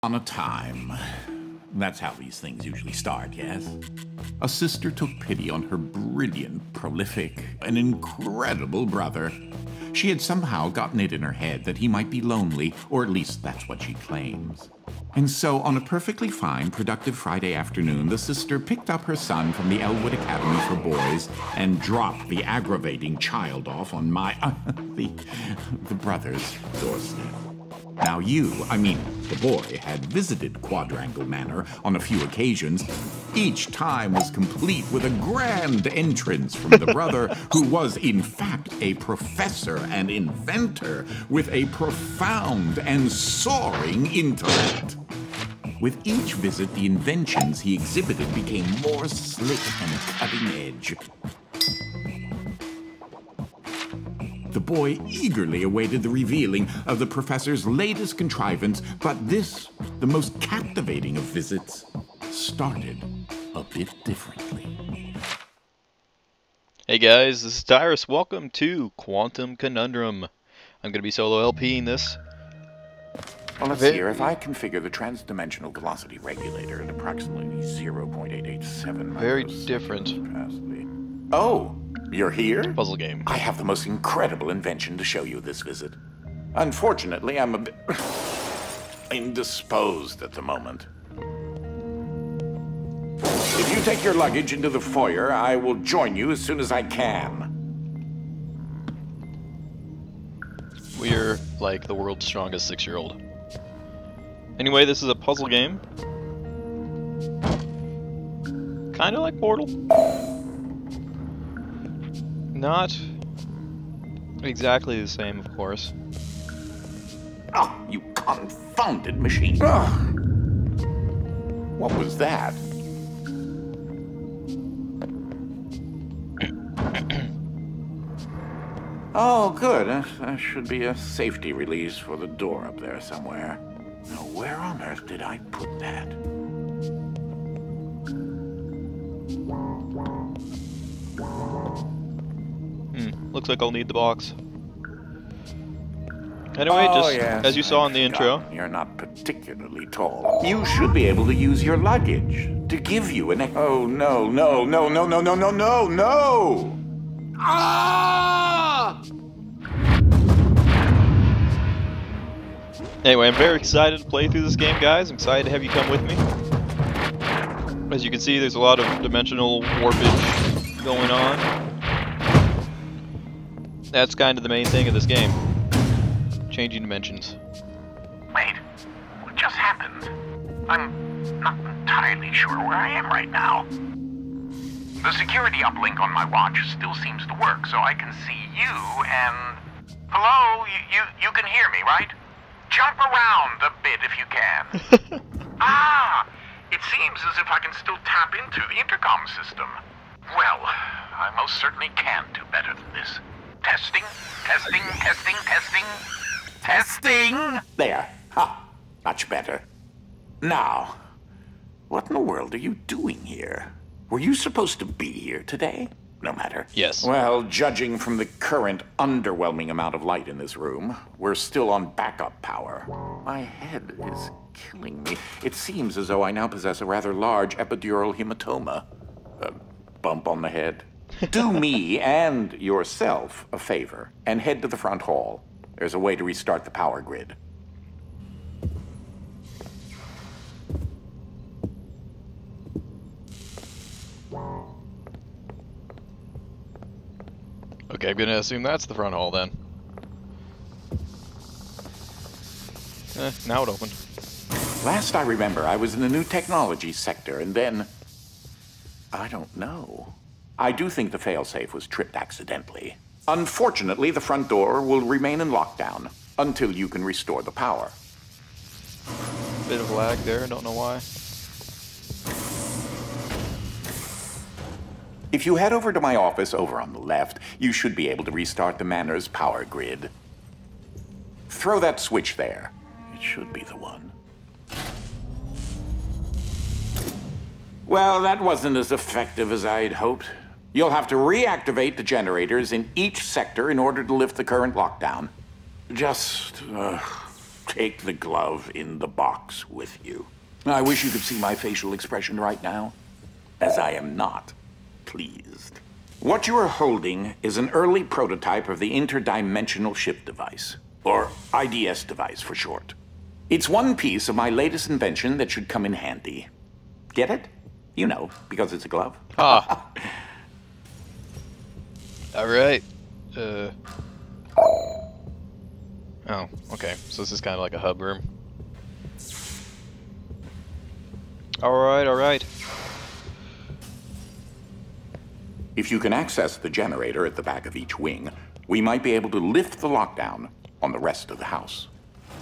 On a time. That's how these things usually start, yes? A sister took pity on her brilliant, prolific, and incredible brother. She had somehow gotten it in her head that he might be lonely, or at least that's what she claims. And so, on a perfectly fine, productive Friday afternoon, the sister picked up her son from the Elwood Academy for Boys and dropped the aggravating child off on the brother's doorstep. Now the boy had visited Quadrangle Manor on a few occasions. Each time was complete with a grand entrance from the brother, who was in fact a professor and inventor with a profound and soaring intellect. With each visit, the inventions he exhibited became more slick and cutting edge. The boy eagerly awaited the revealing of the professor's latest contrivance, but this, the most captivating of visits, started a bit differently. Hey guys, this is Tyrus. Welcome to Quantum Conundrum. I'm going to be solo LPing this. Well, let's see here. If I configure the transdimensional velocity regulator at approximately 0.887... Very different. Oh! You're here? Puzzle game. I have the most incredible invention to show you this visit. Unfortunately, I'm a bit indisposed at the moment. If you take your luggage into the foyer, I will join you as soon as I can. We're like the world's strongest 6-year-old. Anyway, this is a puzzle game. Kinda like Portal. Not exactly the same, of course. Oh, you confounded machine. Ugh. What was that? Oh, good. That should be a safety release for the door up there somewhere. Now, where on earth did I put that? Looks like I'll need the box. Anyway, as you saw in the intro. You're not particularly tall. You should be able to use your luggage to give you an... Oh, no, no, no, no, no, no, no, no, no! Ah! Anyway, I'm very excited to play through this game, guys. I'm excited to have you come with me. As you can see, there's a lot of dimensional warpage going on. That's kind of the main thing of this game. Changing dimensions. Wait, what just happened? I'm not entirely sure where I am right now. The security uplink on my watch still seems to work, so I can see you and... Hello? You can hear me, right? Jump around a bit if you can. It seems as if I can still tap into the intercom system. Well, I most certainly can do better than this. Testing, testing, testing, testing, testing! There. Ha! Much better. Now, what in the world are you doing here? Were you supposed to be here today? No matter. Yes. Well, judging from the current underwhelming amount of light in this room, we're still on backup power. My head is killing me. It seems as though I now possess a rather large epidural hematoma. A bump on the head. Do me and yourself a favor and head to the front hall. There's a way to restart the power grid. Okay, I'm gonna assume that's the front hall then. Now it opened. Last I remember, I was in the new technology sector, and then... I don't know. I do think the failsafe was tripped accidentally. Unfortunately, the front door will remain in lockdown until you can restore the power. Bit of lag there, don't know why. If you head over to my office over on the left, you should be able to restart the manor's power grid. Throw that switch there. It should be the one. Well, that wasn't as effective as I'd hoped. You'll have to reactivate the generators in each sector in order to lift the current lockdown. Just take the glove in the box with you. I wish you could see my facial expression right now, as I am not pleased. What you are holding is an early prototype of the interdimensional shift device, or IDS device for short. It's one piece of my latest invention that should come in handy. Get it? You know, because it's a glove. Ah. Alright. Oh, okay. So this is kind of like a hub room. Alright, alright. If you can access the generator at the back of each wing, we might be able to lift the lockdown on the rest of the house.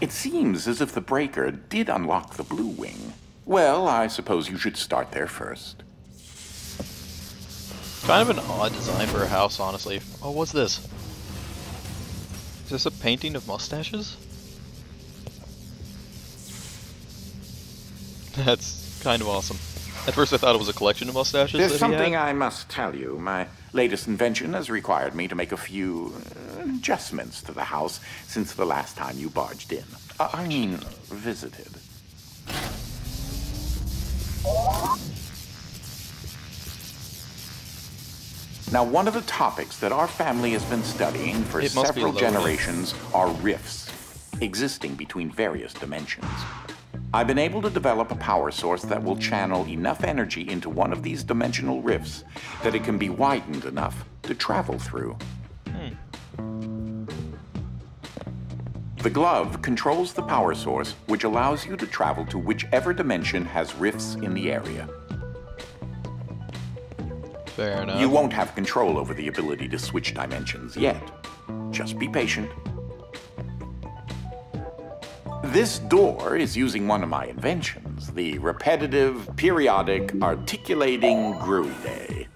It seems as if the breaker did unlock the blue wing. Well, I suppose you should start there first. Kind of an odd design for a house, honestly. Oh, what's this? Is this a painting of mustaches? That's kind of awesome. At first I thought it was a collection of mustaches. There's something I must tell you. My latest invention has required me to make a few adjustments to the house since the last time you barged in. I mean, visited. Now, one of the topics that our family has been studying for several generations are rifts existing between various dimensions. I've been able to develop a power source that will channel enough energy into one of these dimensional rifts that it can be widened enough to travel through. The glove controls the power source, which allows you to travel to whichever dimension has rifts in the area. Fair enough. You won't have control over the ability to switch dimensions yet. Just be patient. This door is using one of my inventions, the repetitive, periodic, articulating gruide.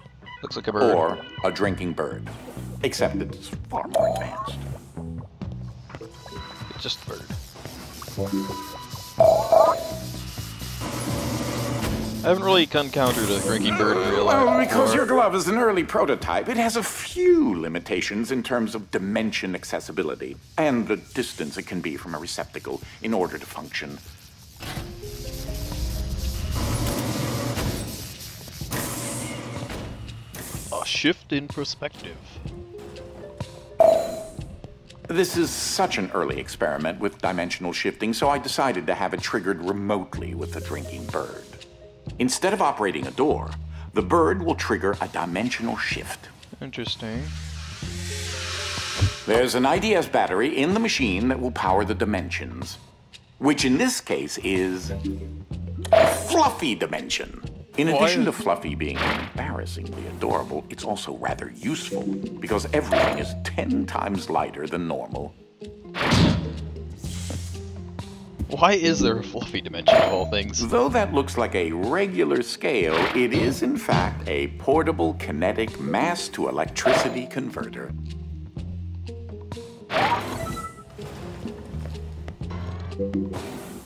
Looks like a bird. Or a drinking bird, except it's far more advanced. It's just a bird. I haven't really encountered a drinking bird in real life. Well, because your glove is an early prototype, it has a few limitations in terms of dimension accessibility and the distance it can be from a receptacle in order to function. A shift in perspective. This is such an early experiment with dimensional shifting, so I decided to have it triggered remotely with the drinking bird. Instead of operating a door, the bird will trigger a dimensional shift. Interesting. There's an IDS battery in the machine that will power the dimensions, which in this case is Fluffy Dimension. In addition to Fluffy being embarrassingly adorable, it's also rather useful because everything is 10 times lighter than normal. Why is there a fluffy dimension of all things? Though that looks like a regular scale, it is in fact a portable kinetic mass-to-electricity converter.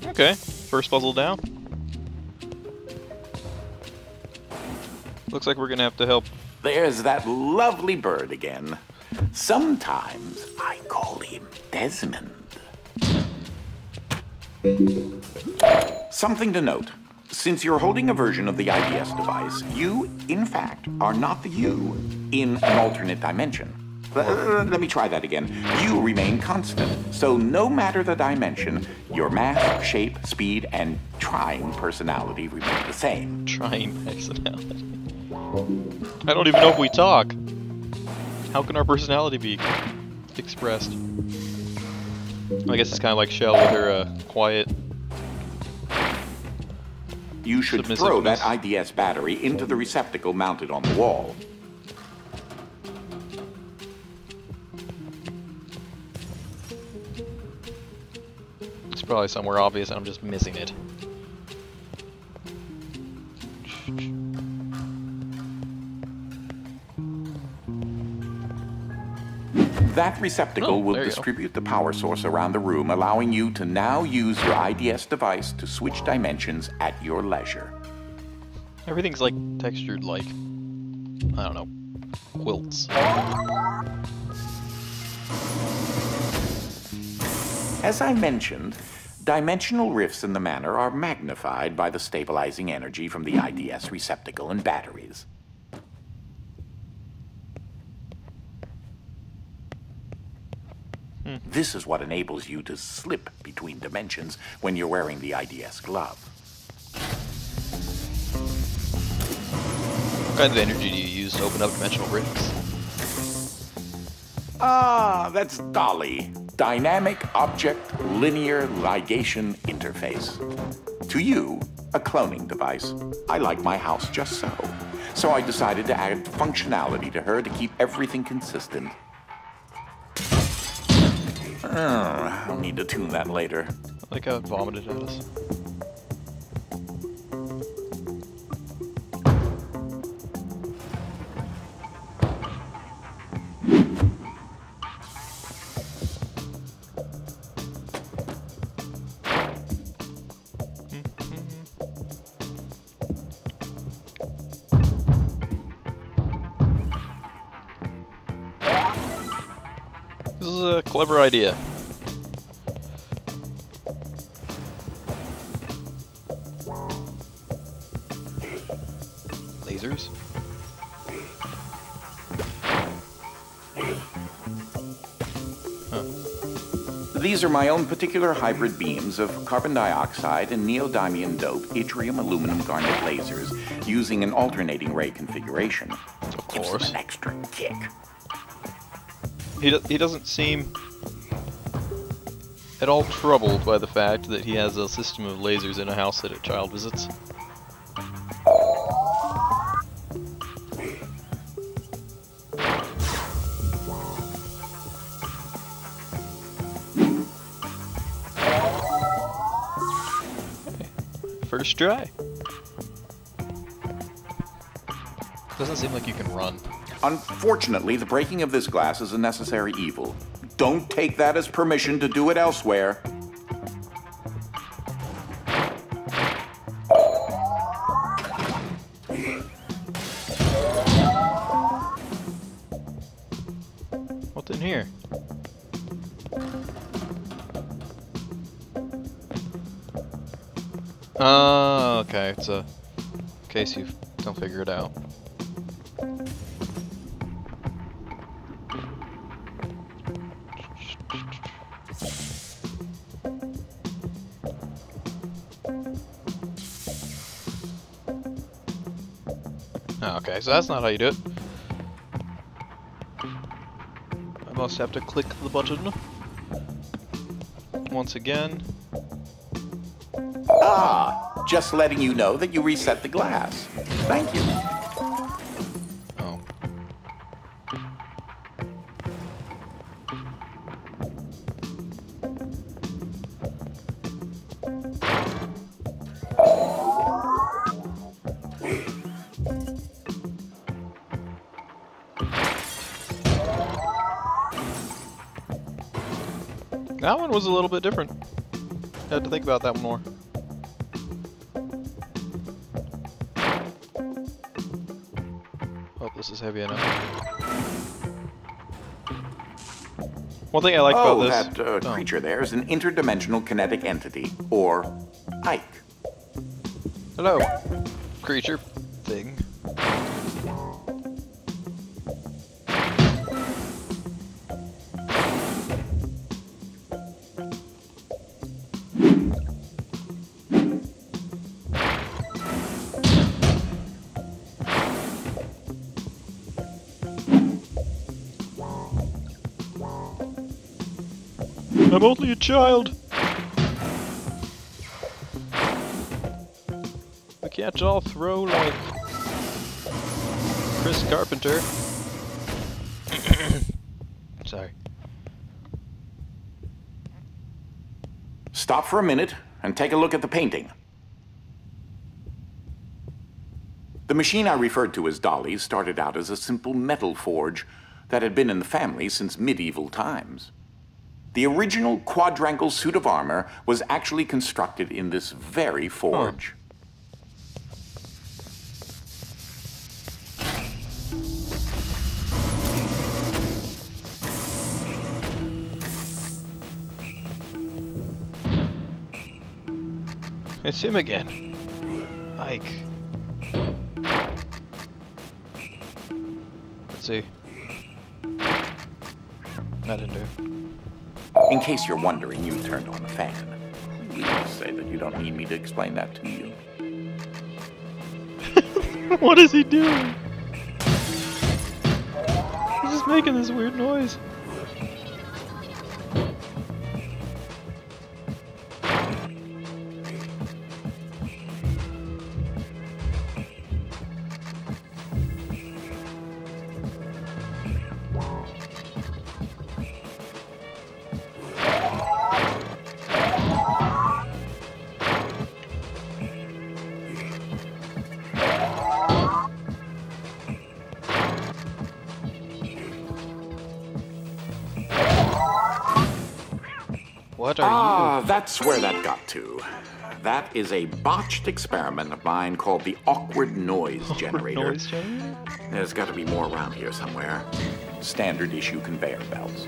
Okay, first puzzle down. Looks like we're gonna have to help. There's that lovely bird again. Sometimes I call him Desmond. Something to note. Since you're holding a version of the IDS device, you, in fact, are not the you in an alternate dimension. Let me try that again. You remain constant, so no matter the dimension, your mass, shape, speed, and trying personality remain the same. Trying personality. I don't even know if we talk. How can our personality be expressed? I guess it's kind of like Shell with her quiet. You should throw that IDS battery into the receptacle mounted on the wall. It's probably somewhere obvious and I'm just missing it. That receptacle will distribute the power source around the room, allowing you to now use your IDS device to switch dimensions at your leisure. Everything's like textured like, I don't know, quilts. As I mentioned, Dimensional rifts in the manor are magnified by the stabilizing energy from the IDS receptacle and batteries. This is what enables you to slip between dimensions when you're wearing the IDS glove. What kind of energy do you use to open up dimensional rifts? Ah, that's Dolly. Dynamic Object Linear Ligation Interface. To you, a cloning device. I like my house just so. So I decided to add functionality to her to keep everything consistent. I'll need to tune that later. I like how it vomited at us. This is a clever idea. Lasers? These are my own particular hybrid beams of carbon dioxide and neodymium dope yttrium aluminum garnet lasers using an alternating ray configuration. Of Gives course. them an extra kick. He doesn't seem at all troubled by the fact that he has a system of lasers in a house that a child visits. First try. Doesn't seem like you can run. Unfortunately, the breaking of this glass is a necessary evil. Don't take that as permission to do it elsewhere. What's in here? Oh, okay. It's a case you don't figure it out. Oh, okay, so that's not how you do it. I must have to click the button once again. Ah, just letting you know that you reset the glass. Thank you. Oh. That one was a little bit different. Had to think about that one more. Hope this is heavy enough. One thing I like about this... that creature there is an interdimensional kinetic entity, or Ike. Hello, creature thing. I'm only a child. We can't all throw like Chris Carpenter. Sorry. Stop for a minute and take a look at the painting. The machine I referred to as Dolly started out as a simple metal forge that had been in the family since medieval times. The original quadrangle suit of armor was actually constructed in this very forge. It's him again. Ike. Let's see. That didn't do. In case you're wondering, you turned on the fan. Please say that you don't need me to explain that to you. What is he doing? He's just making this weird noise. What are you? That's where that got to. That is a botched experiment of mine called the awkward noise generator. Noise generator? There's got to be more around here somewhere. Standard issue conveyor belts.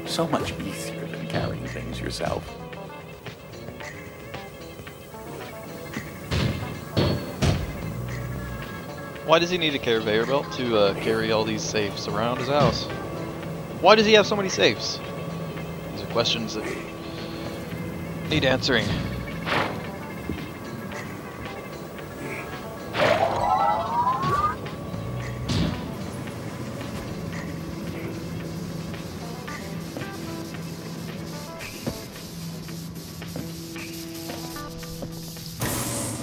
So much easier than carrying things yourself. Why does he need a conveyor belt to carry all these safes around his house? Why does he have so many safes? These are questions that need answering.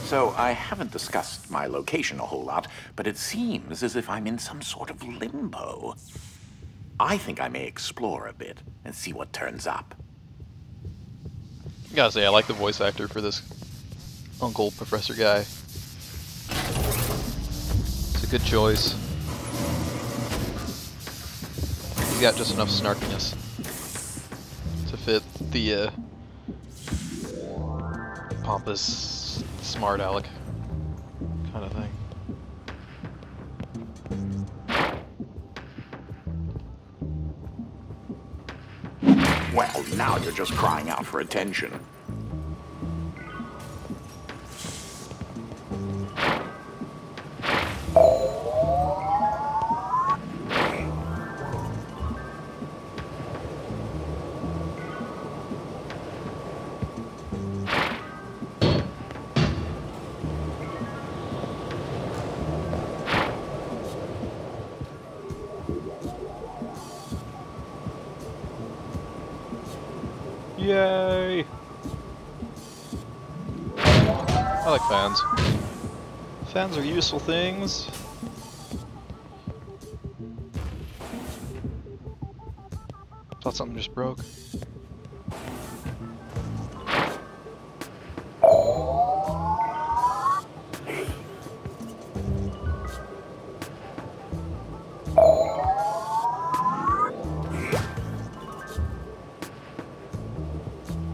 So, I haven't discussed my location a whole lot, but it seems as if I'm in some sort of limbo. I think I may explore a bit and see what turns up. Gotta say, I like the voice actor for this Uncle Professor guy. It's a good choice. He's got just enough snarkiness to fit the pompous, smart aleck kind of thing. Well, now you're just crying out for attention. Yay! I like fans. Fans are useful things. Thought something just broke.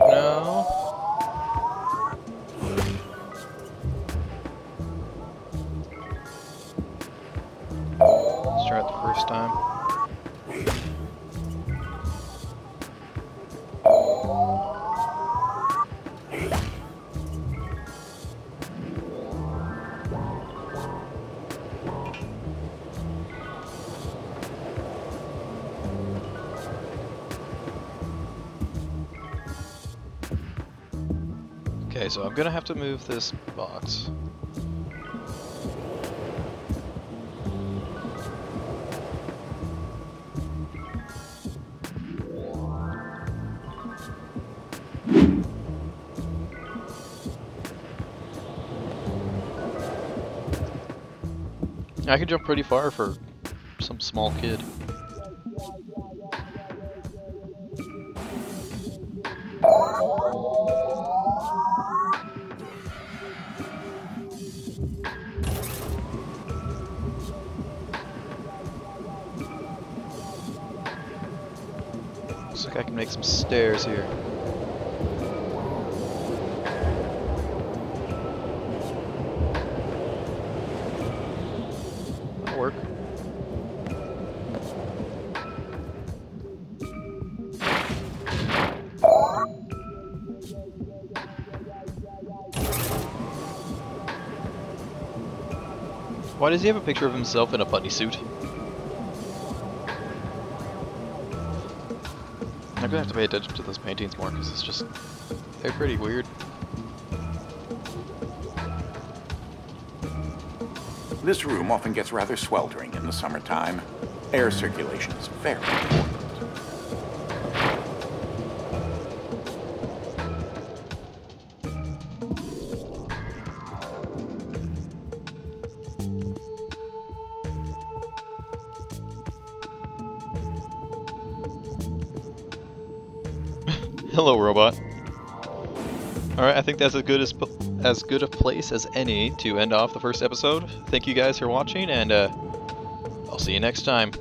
No. Let's try it the first time. Okay, so I'm gonna have to move this box. I can jump pretty far for some small kid. Looks like I can make some stairs here. That'll work. Why does he have a picture of himself in a bunny suit? I'm gonna have to pay attention to those paintings more, because it's just... they're pretty weird. This room often gets rather sweltering in the summertime. Air circulation is very important. Hello, robot. Alright, I think that's as good a place as any to end off the first episode. Thank you guys for watching, and I'll see you next time.